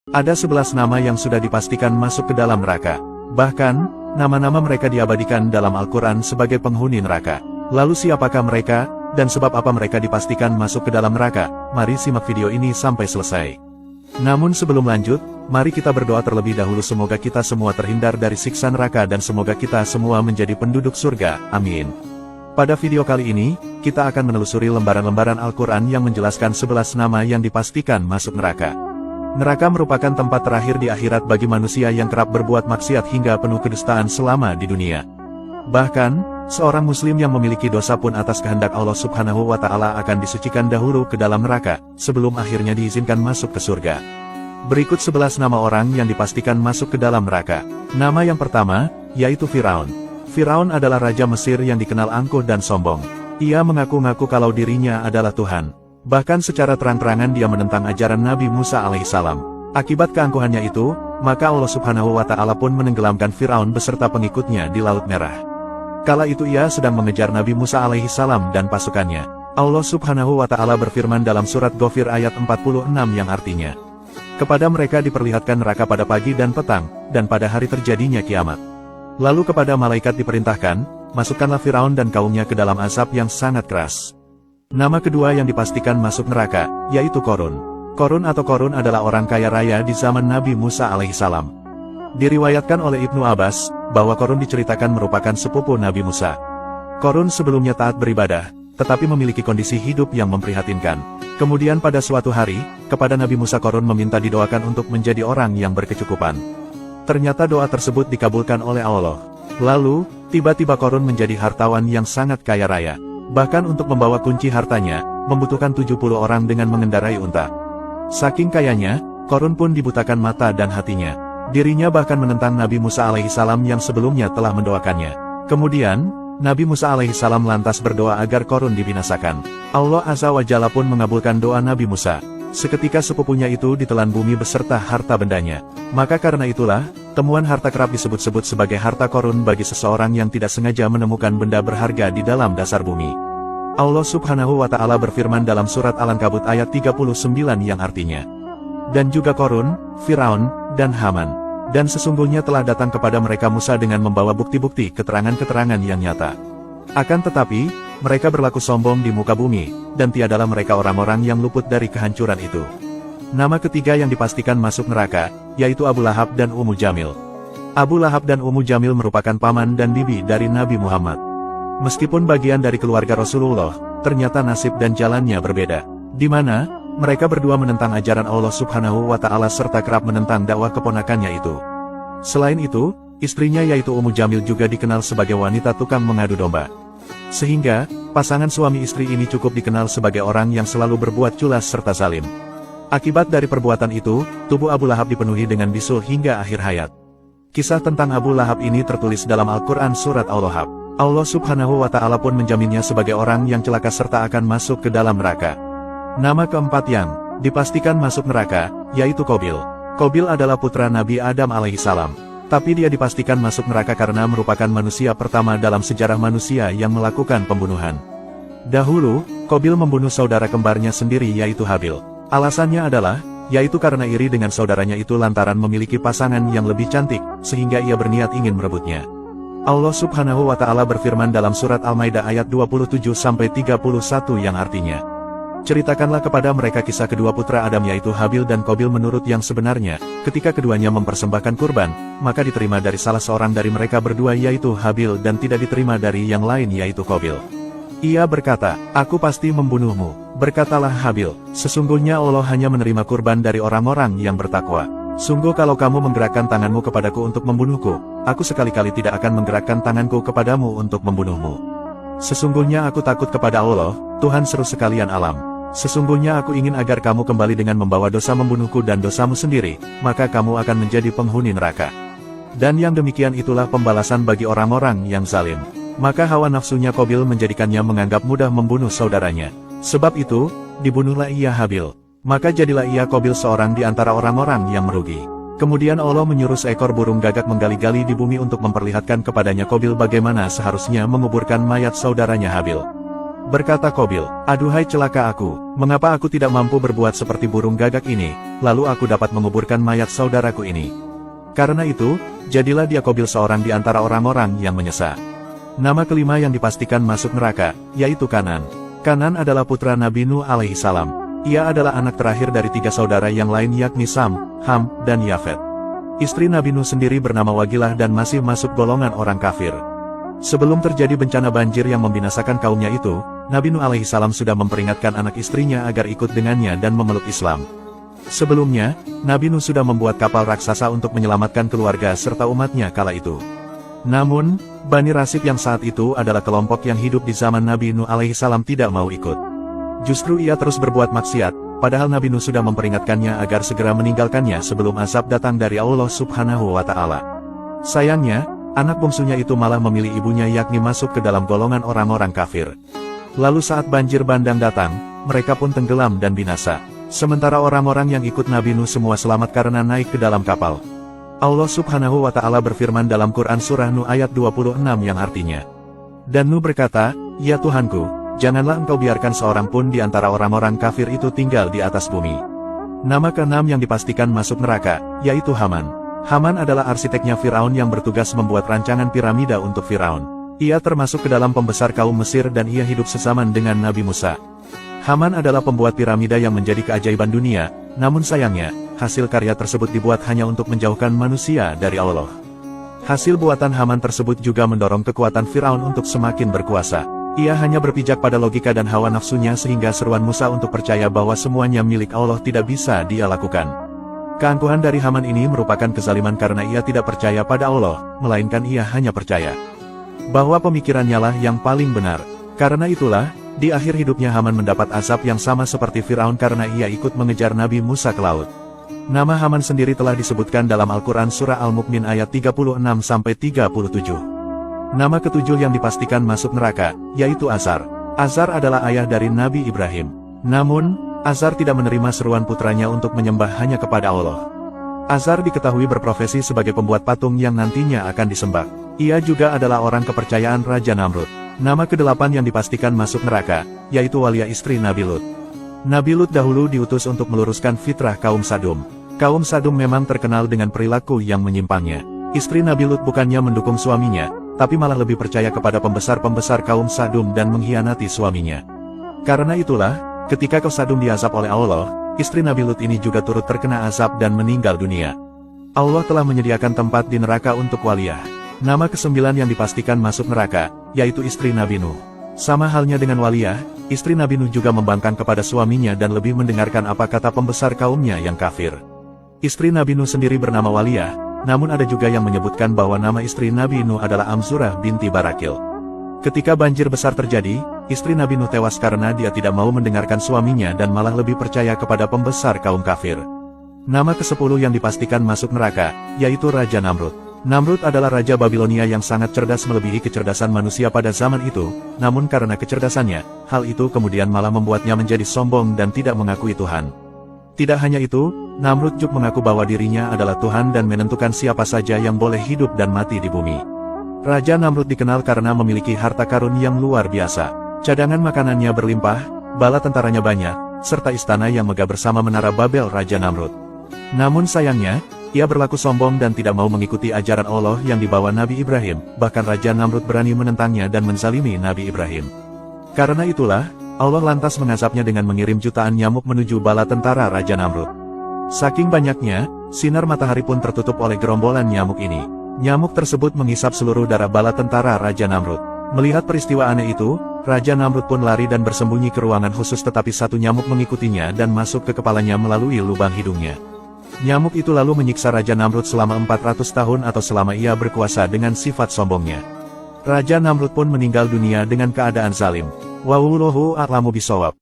Ada 11 nama yang sudah dipastikan masuk ke dalam neraka. Bahkan, nama-nama mereka diabadikan dalam Al-Quran sebagai penghuni neraka. Lalu siapakah mereka, dan sebab apa mereka dipastikan masuk ke dalam neraka? Mari simak video ini sampai selesai. Namun sebelum lanjut, mari kita berdoa terlebih dahulu semoga kita semua terhindar dari siksa neraka dan semoga kita semua menjadi penduduk surga. Amin. Pada video kali ini, kita akan menelusuri lembaran-lembaran Al-Quran yang menjelaskan 11 nama yang dipastikan masuk neraka. Neraka merupakan tempat terakhir di akhirat bagi manusia yang kerap berbuat maksiat hingga penuh kedustaan selama di dunia. Bahkan, seorang muslim yang memiliki dosa pun atas kehendak Allah Subhanahu wa Ta'ala akan disucikan dahulu ke dalam neraka, sebelum akhirnya diizinkan masuk ke surga. Berikut 11 nama orang yang dipastikan masuk ke dalam neraka. Nama yang pertama, yaitu Firaun. Firaun adalah raja Mesir yang dikenal angkuh dan sombong. Ia mengaku-ngaku kalau dirinya adalah Tuhan. Bahkan secara terang-terangan dia menentang ajaran Nabi Musa alaihissalam. Akibat keangkuhannya itu, maka Allah Subhanahu wa Ta'ala pun menenggelamkan Firaun beserta pengikutnya di Laut Merah. Kala itu ia sedang mengejar Nabi Musa alaihissalam dan pasukannya. Allah Subhanahu wa Ta'ala berfirman dalam surat Ghafir ayat 46 yang artinya, kepada mereka diperlihatkan neraka pada pagi dan petang, dan pada hari terjadinya kiamat. Lalu kepada malaikat diperintahkan, masukkanlah Firaun dan kaumnya ke dalam azab yang sangat keras. Nama kedua yang dipastikan masuk neraka, yaitu Qarun. Qarun atau Qarun adalah orang kaya raya di zaman Nabi Musa alaihissalam. Diriwayatkan oleh Ibnu Abbas, bahwa Qarun diceritakan merupakan sepupu Nabi Musa. Qarun sebelumnya taat beribadah, tetapi memiliki kondisi hidup yang memprihatinkan. Kemudian pada suatu hari, kepada Nabi Musa Qarun meminta didoakan untuk menjadi orang yang berkecukupan. Ternyata doa tersebut dikabulkan oleh Allah. Lalu, tiba-tiba Qarun menjadi hartawan yang sangat kaya raya. Bahkan untuk membawa kunci hartanya, membutuhkan 70 orang dengan mengendarai unta. Saking kayanya, Qarun pun dibutakan mata dan hatinya. Dirinya bahkan menentang Nabi Musa alaihissalam yang sebelumnya telah mendoakannya. Kemudian, Nabi Musa alaihissalam lantas berdoa agar Qarun dibinasakan. Allah Azza wa Jalla pun mengabulkan doa Nabi Musa. Seketika sepupunya itu ditelan bumi beserta harta bendanya. Maka karena itulah, temuan harta kerap disebut-sebut sebagai harta Qarun bagi seseorang yang tidak sengaja menemukan benda berharga di dalam dasar bumi. Allah Subhanahu wa Ta'ala berfirman dalam surat Al-Ankabut ayat 39 yang artinya, dan juga Qarun, Firaun, dan Haman. Dan sesungguhnya telah datang kepada mereka Musa dengan membawa bukti-bukti keterangan-keterangan yang nyata. Akan tetapi, mereka berlaku sombong di muka bumi, dan tiadalah mereka orang-orang yang luput dari kehancuran itu. Nama ketiga yang dipastikan masuk neraka, yaitu Abu Lahab dan Ummu Jamil. Abu Lahab dan Ummu Jamil merupakan paman dan bibi dari Nabi Muhammad. Meskipun bagian dari keluarga Rasulullah, ternyata nasib dan jalannya berbeda. Di mana, mereka berdua menentang ajaran Allah Subhanahu wa Ta'ala serta kerap menentang dakwah keponakannya itu. Selain itu, istrinya yaitu Ummu Jamil juga dikenal sebagai wanita tukang mengadu domba. Sehingga, pasangan suami istri ini cukup dikenal sebagai orang yang selalu berbuat culas serta zalim. Akibat dari perbuatan itu, tubuh Abu Lahab dipenuhi dengan bisul hingga akhir hayat. Kisah tentang Abu Lahab ini tertulis dalam Al-Quran surat Al-Lahab. Allah Subhanahu wa Ta'ala pun menjaminnya sebagai orang yang celaka serta akan masuk ke dalam neraka. Nama keempat yang dipastikan masuk neraka, yaitu Qabil. Qabil adalah putra Nabi Adam alaihissalam. Tapi dia dipastikan masuk neraka karena merupakan manusia pertama dalam sejarah manusia yang melakukan pembunuhan. Dahulu, Qabil membunuh saudara kembarnya sendiri yaitu Habil. Alasannya adalah, yaitu karena iri dengan saudaranya itu lantaran memiliki pasangan yang lebih cantik, sehingga ia berniat ingin merebutnya. Allah Subhanahu wa Ta'ala berfirman dalam surat Al-Maidah ayat 27-31 yang artinya, ceritakanlah kepada mereka kisah kedua putra Adam yaitu Habil dan Qabil menurut yang sebenarnya, ketika keduanya mempersembahkan kurban, maka diterima dari salah seorang dari mereka berdua yaitu Habil dan tidak diterima dari yang lain yaitu Qabil. Ia berkata, aku pasti membunuhmu. Berkatalah Habil, sesungguhnya Allah hanya menerima kurban dari orang-orang yang bertakwa. Sungguh kalau kamu menggerakkan tanganmu kepadaku untuk membunuhku, aku sekali-kali tidak akan menggerakkan tanganku kepadamu untuk membunuhmu. Sesungguhnya aku takut kepada Allah, Tuhan seru sekalian alam. Sesungguhnya aku ingin agar kamu kembali dengan membawa dosa membunuhku dan dosamu sendiri, maka kamu akan menjadi penghuni neraka. Dan yang demikian itulah pembalasan bagi orang-orang yang zalim. Maka hawa nafsunya Qabil menjadikannya menganggap mudah membunuh saudaranya. Sebab itu, dibunuhlah ia Habil. Maka jadilah ia Qabil seorang di antara orang-orang yang merugi. Kemudian Allah menyuruh seekor burung gagak menggali-gali di bumi untuk memperlihatkan kepadanya Qabil bagaimana seharusnya menguburkan mayat saudaranya Habil. Berkata Qabil, "Aduhai celaka aku, mengapa aku tidak mampu berbuat seperti burung gagak ini, lalu aku dapat menguburkan mayat saudaraku ini." Karena itu, jadilah dia Qabil seorang di antara orang-orang yang menyesat. Nama kelima yang dipastikan masuk neraka, yaitu Kanan. Kanan adalah putra Nabi Nuh alaihi salam. Ia adalah anak terakhir dari 3 saudara yang lain yakni Sam, Ham, dan Yafet. Istri Nabi Nuh sendiri bernama Wagilah dan masih masuk golongan orang kafir. Sebelum terjadi bencana banjir yang membinasakan kaumnya itu, Nabi Nuh alaihi salam sudah memperingatkan anak istrinya agar ikut dengannya dan memeluk Islam. Sebelumnya, Nabi Nuh sudah membuat kapal raksasa untuk menyelamatkan keluarga serta umatnya kala itu. Namun, Bani Rasib yang saat itu adalah kelompok yang hidup di zaman Nabi Nuh alaihi salam tidak mau ikut. Justru ia terus berbuat maksiat, padahal Nabi Nuh sudah memperingatkannya agar segera meninggalkannya sebelum azab datang dari Allah Subhanahu wa Ta'ala. Sayangnya, anak bungsunya itu malah memilih ibunya yakni masuk ke dalam golongan orang-orang kafir. Lalu saat banjir bandang datang, mereka pun tenggelam dan binasa. Sementara orang-orang yang ikut Nabi Nuh semua selamat karena naik ke dalam kapal. Allah Subhanahu wa Ta'ala berfirman dalam Quran Surah Nuh ayat 26 yang artinya, "Dan Nuh berkata, Ya Tuhanku, janganlah engkau biarkan seorang pun di antara orang-orang kafir itu tinggal di atas bumi." Nama ke-6 yang dipastikan masuk neraka, yaitu Haman. Haman adalah arsiteknya Firaun yang bertugas membuat rancangan piramida untuk Firaun. Ia termasuk ke dalam pembesar kaum Mesir dan ia hidup sezaman dengan Nabi Musa. Haman adalah pembuat piramida yang menjadi keajaiban dunia, namun sayangnya, hasil karya tersebut dibuat hanya untuk menjauhkan manusia dari Allah. Hasil buatan Haman tersebut juga mendorong kekuatan Firaun untuk semakin berkuasa. Ia hanya berpijak pada logika dan hawa nafsunya sehingga seruan Musa untuk percaya bahwa semuanya milik Allah tidak bisa dia lakukan. Keangkuhan dari Haman ini merupakan kezaliman karena ia tidak percaya pada Allah, melainkan ia hanya percaya bahwa pemikirannya lah yang paling benar. Karena itulah, di akhir hidupnya Haman mendapat azab yang sama seperti Firaun karena ia ikut mengejar Nabi Musa ke laut. Nama Haman sendiri telah disebutkan dalam Al-Quran Surah Al-Mu'min ayat 36-37. Nama ketujuh yang dipastikan masuk neraka, yaitu Azar. Azar adalah ayah dari Nabi Ibrahim. Namun, Azar tidak menerima seruan putranya untuk menyembah hanya kepada Allah. Azar diketahui berprofesi sebagai pembuat patung yang nantinya akan disembah. Ia juga adalah orang kepercayaan Raja Namrud. Nama ke-8 yang dipastikan masuk neraka, yaitu Walia istri Nabi Lut. Nabi Lut dahulu diutus untuk meluruskan fitrah kaum Sadum. Kaum Sadum memang terkenal dengan perilaku yang menyimpangnya. Istri Nabi Lut bukannya mendukung suaminya, tapi malah lebih percaya kepada pembesar-pembesar kaum Sadum dan mengkhianati suaminya. Karena itulah, ketika kaum Sadum diazab oleh Allah, istri Nabi Lut ini juga turut terkena azab dan meninggal dunia. Allah telah menyediakan tempat di neraka untuk Waliyah. Nama ke-9 yang dipastikan masuk neraka, yaitu istri Nabi Nuh. Sama halnya dengan Waliyah, istri Nabi Nuh juga membangkang kepada suaminya dan lebih mendengarkan apa kata pembesar kaumnya yang kafir. Istri Nabi Nuh sendiri bernama Waliyah, namun ada juga yang menyebutkan bahwa nama istri Nabi Nuh adalah Amzurah binti Barakil. Ketika banjir besar terjadi, istri Nabi Nuh tewas karena dia tidak mau mendengarkan suaminya dan malah lebih percaya kepada pembesar kaum kafir. Nama ke-10 yang dipastikan masuk neraka, yaitu Raja Namrud. Namrud adalah Raja Babilonia yang sangat cerdas melebihi kecerdasan manusia pada zaman itu, namun karena kecerdasannya, hal itu kemudian malah membuatnya menjadi sombong dan tidak mengakui Tuhan. Tidak hanya itu, Namrud juga mengaku bahwa dirinya adalah Tuhan dan menentukan siapa saja yang boleh hidup dan mati di bumi. Raja Namrud dikenal karena memiliki harta karun yang luar biasa. Cadangan makanannya berlimpah, bala tentaranya banyak, serta istana yang megah bersama menara Babel Raja Namrud. Namun sayangnya, ia berlaku sombong dan tidak mau mengikuti ajaran Allah yang dibawa Nabi Ibrahim, bahkan Raja Namrud berani menentangnya dan menzalimi Nabi Ibrahim. Karena itulah, Allah lantas mengazabnya dengan mengirim jutaan nyamuk menuju bala tentara Raja Namrud. Saking banyaknya, sinar matahari pun tertutup oleh gerombolan nyamuk ini. Nyamuk tersebut menghisap seluruh darah bala tentara Raja Namrud. Melihat peristiwa aneh itu, Raja Namrud pun lari dan bersembunyi ke ruangan khusus tetapi satu nyamuk mengikutinya dan masuk ke kepalanya melalui lubang hidungnya. Nyamuk itu lalu menyiksa Raja Namrud selama 400 tahun atau selama ia berkuasa dengan sifat sombongnya. Raja Namrud pun meninggal dunia dengan keadaan zalim. Wallahu a'lamu bishawab.